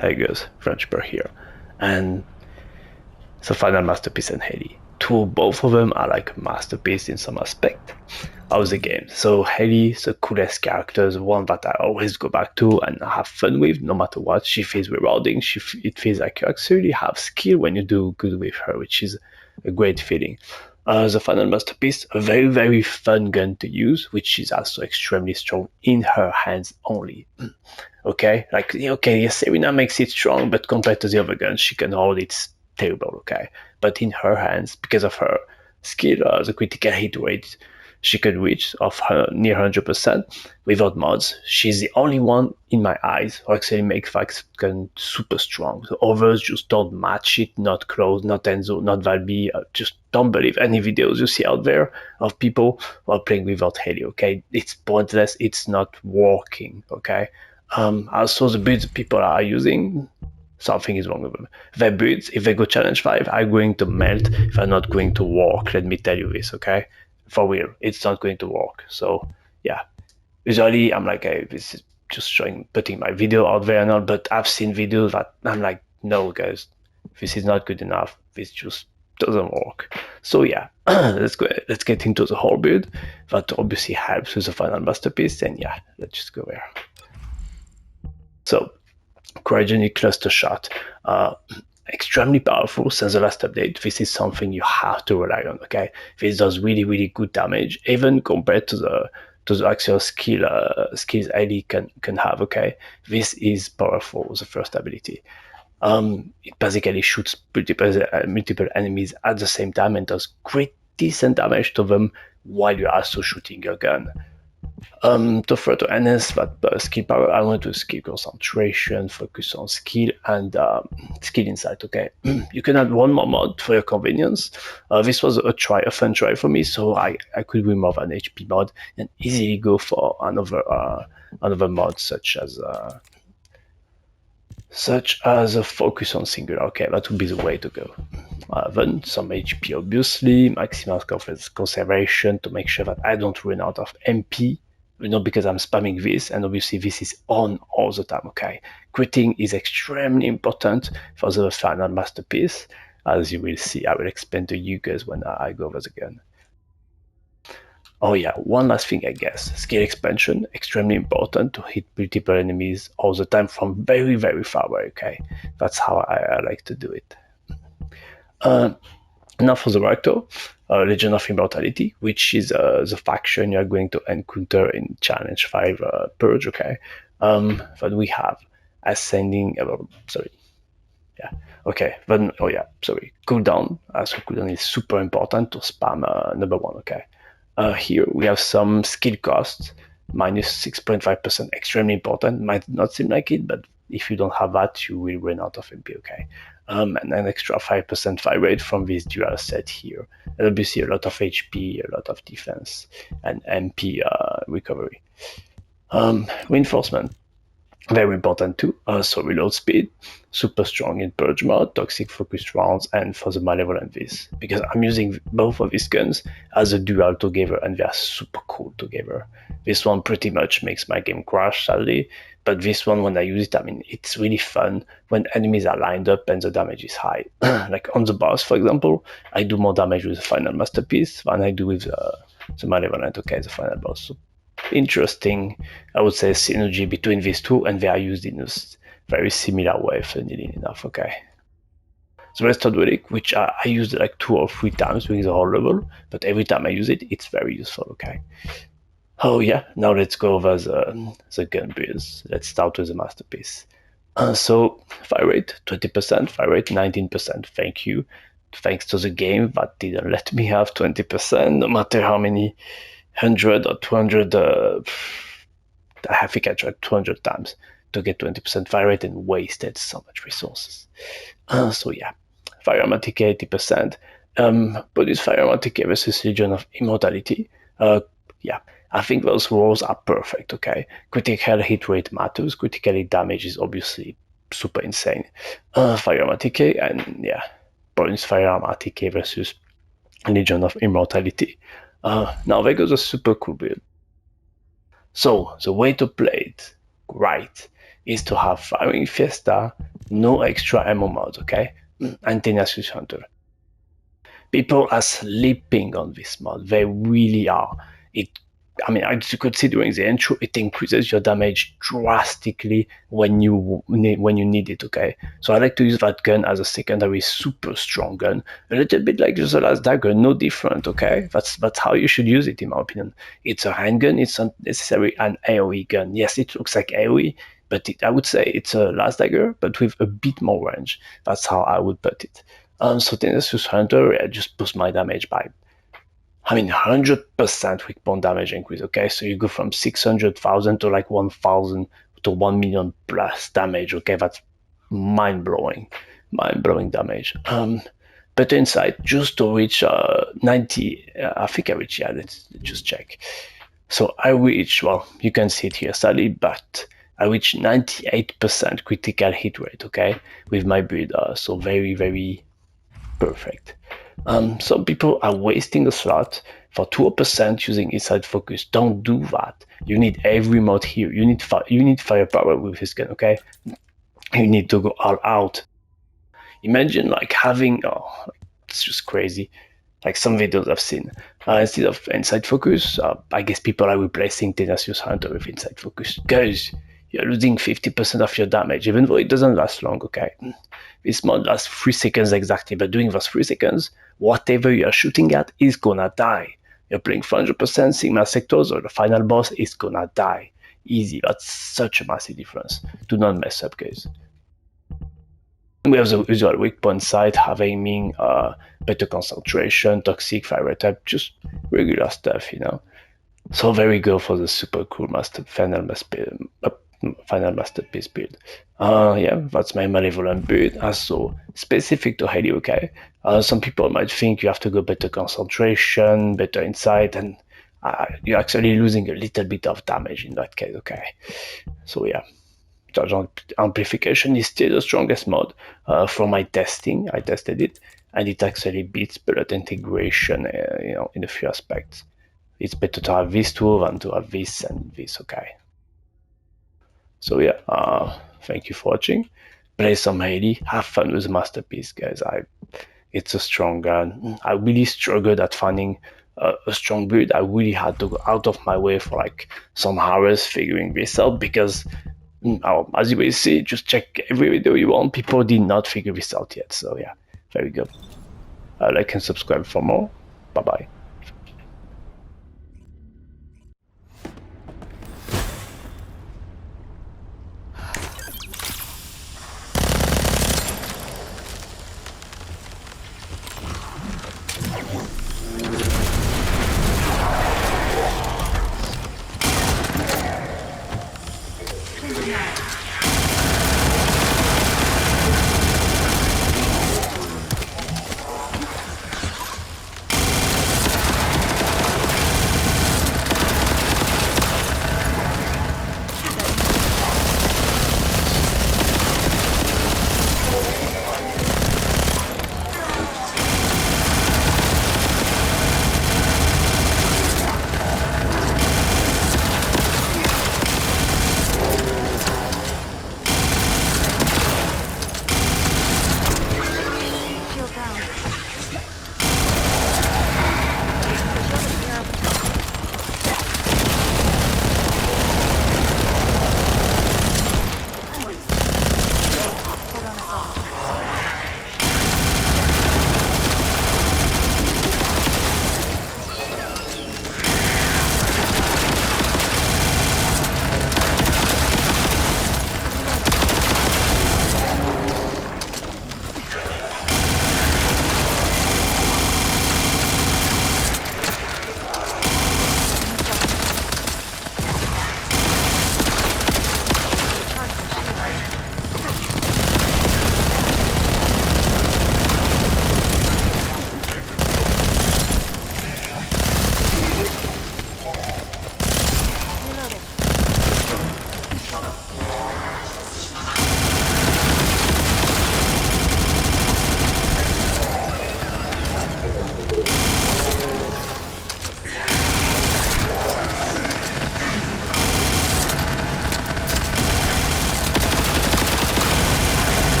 Hey guys, Frenchper here. And so final Masterpiece and Hailey. Both of them are like a masterpiece in some aspect of the game. So Hailey is the coolest character, the one that I always go back to and have fun with no matter what. She feels rewarding. It feels like you actually have skill when you do good with her, which is a great feeling. The final masterpiece, a very, very fun gun to use, which is also extremely strong in her hands only. Okay, like okay, yes, Serena makes it strong, but compared to the other guns, she can hold it's terrible. Okay, but in her hands, because of her skill, the critical hit rate she can reach of her near 100% without mods. She's the only one in my eyes who actually makes that gun super strong. The others just don't match it, not close, not Enzo, not Valby. Just don't believe any videos you see out there of people who are playing without Hailey. Okay, it's pointless. It's not working. Okay. Also, the builds people are using, something is wrong with them. Their builds, if they go challenge 5, are going to melt. They're not going to work. Let me tell you this, okay? For real, it's not going to work. So, yeah. Usually, I'm like, hey, this is just showing, putting my video out there and all, but I've seen videos that I'm like, no, guys, this is not good enough. This just doesn't work. So, yeah, let's get into the whole build. That obviously helps with the final masterpiece. And yeah, let's just go there. So, cryogenic cluster shot, extremely powerful since the last update. This is something you have to rely on. Okay, this does really, really good damage, even compared to the actual skills Hailey can have. Okay, this is powerful. The first ability. It basically shoots multiple enemies at the same time and does great decent damage to them while you're also shooting your gun. To further enhance that skill power, I want to skill concentration, focus on skill, and skill insight. Okay, you can add one more mod for your convenience. This was a fun try for me, so I could remove an HP mod and easily go for another mod such as a focus on singular. Okay, that would be the way to go. Then some HP, obviously, maximum conservation to make sure that I don't run out of MP. Because I'm spamming this, and obviously this is on all the time. Okay, critting is extremely important for the final masterpiece, as you will see. I will explain to you guys when I go over the gun. Oh yeah, one last thing, I guess. Skill expansion, extremely important to hit multiple enemies all the time from very, very far away. Okay, that's how I like to do it. Now for the Reactor, Legion of Immortality, which is the faction you're going to encounter in Challenge 5 Purge, okay? But we have Ascending, cooldown. So cooldown is super important to spam number 1, okay? Here we have some skill costs, minus 6.5%, extremely important. Might not seem like it, but if you don't have that, you will run out of MP, okay? And an extra 5% fire rate from this dual set here. And obviously a lot of HP, a lot of defense, and MP recovery. Reinforcement, very important too. So reload speed, super strong in Purge mode, toxic focused rounds, and for the malevolent this. Because I'm using both of these guns as a dual together, and they are super cool together. This one pretty much makes my game crash, sadly. But this one, when I use it, I mean, it's really fun when enemies are lined up and the damage is high. Like on the boss, for example, I do more damage with the final masterpiece than I do with the malevolent, okay, the final boss. So interesting, I would say, synergy between these two, and they are used in a very similar way, funnily enough, okay. The Restored Relic, which I used like 2 or 3 times during the whole level, but every time I use it, it's very useful, okay. Oh yeah, now let's go over the gun builds. Let's start with the masterpiece. So fire rate 20%, fire rate 19%. Thank you. Thanks to the game that didn't let me have 20%, no matter how many 100 or 200. I think I tried 200 times to get 20% fire rate and wasted so much resources. So yeah, fire aromatic 80%. Produce fire aromatic versus Legion of Immortality. Yeah, I think those rolls are perfect, okay? Critical hit rate matters. Critical hit damage is obviously super insane. Fire aromatic, and yeah, points fire aromatic versus Legion of Immortality. Now there goes a super cool build. So the way to play it right is to have Firing Fiesta, no extra ammo mod, okay? And Tenacious Hunter. People are sleeping on this mod. They really are. Considering the intro, it increases your damage drastically when you need it, okay? So I like to use that gun as a secondary super strong gun. A little bit like just the last dagger, no different, okay? That's how you should use it, in my opinion. It's a handgun, it's not necessarily an AoE gun. Yes, it looks like AoE, but I would say it's a last dagger, but with a bit more range. That's how I would put it. So Tenacious Hunter, I just boost my damage by 100% weak point damage increase, okay? So you go from 600,000 to like 1,000 to 1 million plus damage, okay? That's mind-blowing damage. Better Insight, just to reach 90, I think I reached, yeah, let's just check. So I reached, well, you can see it here sadly, but I reached 98% critical hit rate, okay? With my build, so very, very perfect. Some people are wasting a slot for 2% using inside focus. Don't do that. You need every mod here. You need firepower with this gun, okay? You need to go all out. Imagine like having, it's just crazy. Like some videos I've seen. Instead of inside focus, I guess people are replacing Tenacious Hunter with inside focus. Guys, you're losing 50% of your damage, even though it doesn't last long, okay? This mod lasts 3 seconds exactly, but during those 3 seconds, whatever you're shooting at is gonna die. You're playing 400% Sigma sectors, or the final boss is gonna die. Easy, that's such a massive difference. Do not mess up, guys. We have the usual weak point side, having better concentration, toxic, fire type, just regular stuff, you know. So there we go for the super cool final masterpiece build. Yeah, that's my malevolent build. Also specific to Hailey, okay? Some people might think you have to go better concentration, better insight, and you're actually losing a little bit of damage in that case, okay? So yeah, charge amplification is still the strongest mod. From my testing, I tested it, and it actually beats bullet integration, in a few aspects. It's better to have this tool than to have this and this, okay? So yeah, thank you for watching. Play some Hailey, have fun with Masterpiece, guys. It's a strong gun. I really struggled at finding a strong build. I really had to go out of my way for like some hours figuring this out because, as you will see, just check every video you want. People did not figure this out yet. So yeah, very good. Like and subscribe for more. Bye bye.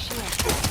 shield.